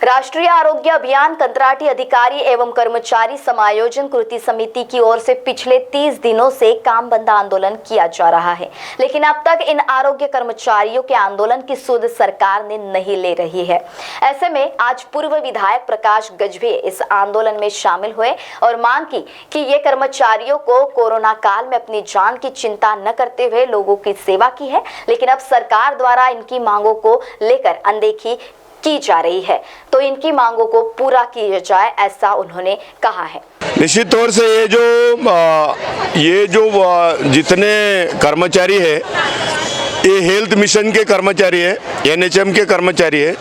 राष्ट्रीय आरोग्य अभियान कंत्राटी अधिकारी एवं कर्मचारी समायोजन कृति समिति की ओर से पिछले 30 दिनों से काम बंद आंदोलन किया जा रहा है, लेकिन अब तक इन आरोग्य कर्मचारियों के आंदोलन की सुध सरकार ने नहीं ले रही है। ऐसे में आज पूर्व विधायक प्रकाश गजभिये इस आंदोलन में शामिल हुए और मांग की कि ये कर्मचारियों को कोरोना काल में अपनी जान की चिंता न करते हुए लोगों की सेवा की है, लेकिन अब सरकार द्वारा इनकी मांगों को लेकर अनदेखी की जा रही है, तो इनकी मांगों को पूरा किया जाए, ऐसा उन्होंने कहा है। निश्चित तौर से ये जो जितने कर्मचारी है, ये हेल्थ मिशन के कर्मचारी है, एनएचएम के कर्मचारी है,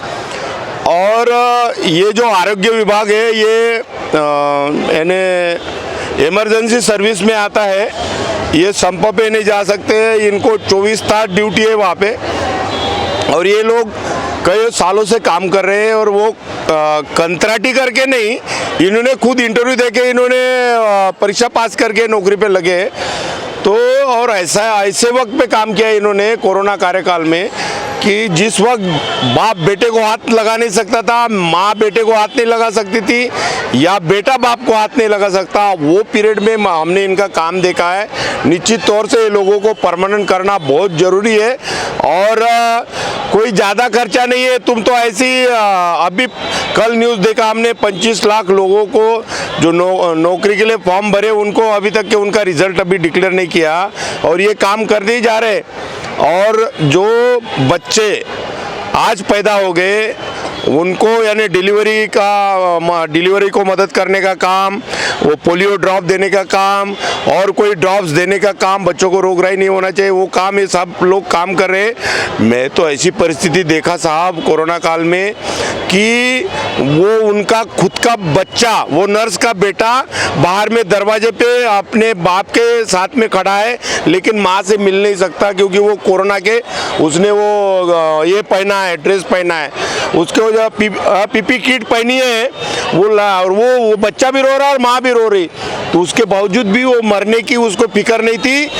और ये जो आरोग्य विभाग है ये इमरजेंसी सर्विस में आता है। ये संप पे नहीं जा सकते, इनको 24 तास ड्यूटी है वहाँ पे, और ये लोग कई सालों से काम कर रहे हैं। और वो कंत्राटी करके नहीं, इन्होंने खुद इंटरव्यू देके इन्होंने परीक्षा पास करके नौकरी पे लगे। तो और ऐसे वक्त पे काम किया इन्होंने कोरोना कार्यकाल में कि जिस वक्त बाप बेटे को हाथ लगा नहीं सकता था, माँ बेटे को हाथ नहीं लगा सकती थी, या बेटा बाप को हाथ नहीं लगा सकता, वो पीरियड में हमने इनका काम देखा है। निश्चित तौर से लोगों को परमानेंट करना बहुत ज़रूरी है, और कोई ज़्यादा खर्चा नहीं है। तुम तो ऐसी अभी कल न्यूज़ देखा हमने, 25 लाख लोगों को जो नौकरी के लिए फॉर्म भरे, उनको अभी तक के उनका रिजल्ट अभी डिक्लेयर नहीं किया, और ये काम कर दिए जा रहे। और जो बच्चे आज पैदा हो गए उनको यानी डिलीवरी को मदद करने का काम, वो पोलियो ड्रॉप देने का काम, और कोई ड्रॉप्स देने का काम, बच्चों को रोगराई नहीं होना चाहिए, वो काम ये सब लोग काम कर रहे हैं। मैं तो ऐसी परिस्थिति देखा साहब कोरोना काल में कि वो उनका खुद का बच्चा, वो नर्स का बेटा बाहर में दरवाजे पे अपने बाप के साथ में खड़ा है, लेकिन माँ से मिल नहीं सकता क्योंकि वो कोरोना के उसने वो ये पहना है, ड्रेस पहना है, उसके वजह पीपी किट पहनी है, वो बच्चा भी रो रहा है और माँ भी रो रही। तो उसके बावजूद भी वो मरने की उसको फिक्र नहीं थी,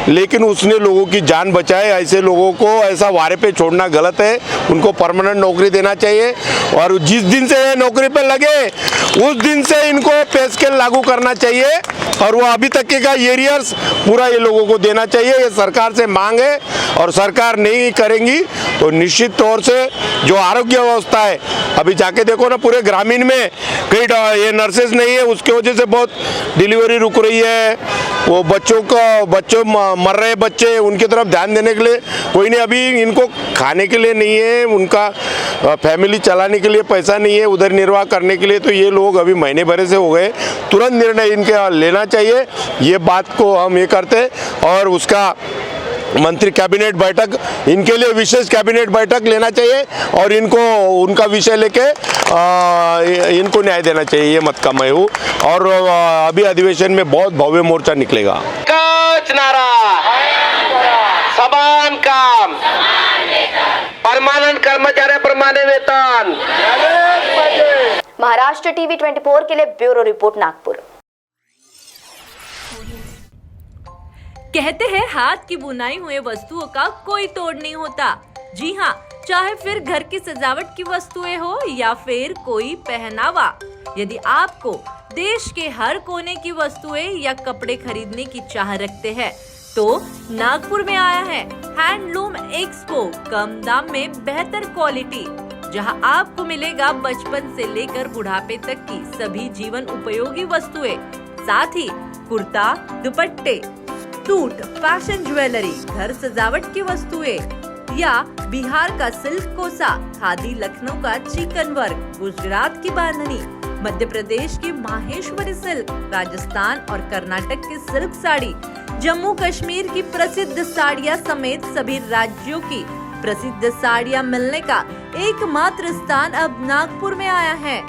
लेकिन उसने लोगों की जान बचाई। ऐसे लोगों को ऐसा वारे पे छोड़ना गलत है, उनको परमानेंट नौकरी देना चाहिए। और जिस दिन से नौकरी पे लगे उस दिन से इनको पे स्केल लागू करना चाहिए, और वो अभी तक का एरियर्स पूरा ये लोगों को देना चाहिए। ये सरकार से मांग है, और सरकार नहीं करेंगी तो निश्चित तौर से जो आरोग्य व्यवस्था है, अभी जाके देखो ना पूरे ग्रामीण में कई ये नर्सेज नहीं है, उसके वजह से बहुत डिलीवरी रुक रही है। वो बच्चों मर रहे बच्चे, उनकी तरफ ध्यान देने के लिए कोई नहीं। अभी इनको खाने के लिए नहीं है, उनका फैमिली चलाने के लिए पैसा नहीं है उधर निर्वाह करने के लिए। तो ये लोग अभी महीने भर से हो गए, तुरंत निर्णय इनके लेना चाहिए। ये बात को हम ये करते, और उसका मंत्री कैबिनेट बैठक, इनके लिए विशेष कैबिनेट बैठक लेना चाहिए, और इनको उनका विषय लेके इनको न्याय देना चाहिए। ये मत का मैं हूँ, और अभी अधिवेशन में बहुत भव्य मोर्चा निकलेगा। नारा समान काम, परमानेंट कर्मचारी परमानेंट वेतन। महाराष्ट्र टीवी 24 के लिए ब्यूरो रिपोर्ट, नागपुर। कहते हैं हाथ की बुनाई हुए वस्तुओं का कोई तोड़ नहीं होता। जी हाँ, चाहे फिर घर की सजावट की वस्तुएं हो या फिर कोई पहनावा, यदि आपको देश के हर कोने की वस्तुएं या कपड़े खरीदने की चाह रखते हैं, तो नागपुर में आया है हैंडलूम एक्सपो। कम दाम में बेहतर क्वालिटी, जहां आपको मिलेगा बचपन से लेकर बुढ़ापे तक की सभी जीवन उपयोगी वस्तुएं, साथ ही कुर्ता, दुपट्टे, सूट, फैशन ज्वेलरी, घर सजावट की वस्तुएं, या बिहार का सिल्क कोसा, खादी लखनऊ का चिकन वर्क, गुजरात की बांधनी, मध्य प्रदेश की माहेश्वरी सिल्क, राजस्थान और कर्नाटक की सिल्क साड़ी, जम्मू कश्मीर की प्रसिद्ध साड़ियाँ समेत सभी राज्यों की प्रसिद्ध साड़ियाँ मिलने का एकमात्र स्थान अब नागपुर में आया है।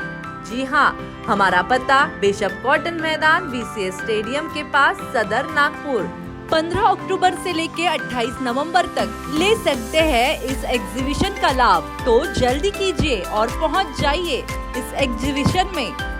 जी हाँ, हमारा पता बिशप कॉटन मैदान, VCS स्टेडियम के पास, सदर, नागपुर। 15 अक्टूबर से लेके 28 नवंबर तक ले सकते हैं इस एग्जीबिशन का लाभ, तो जल्दी कीजिए और पहुंच जाइए इस एग्जीबिशन में।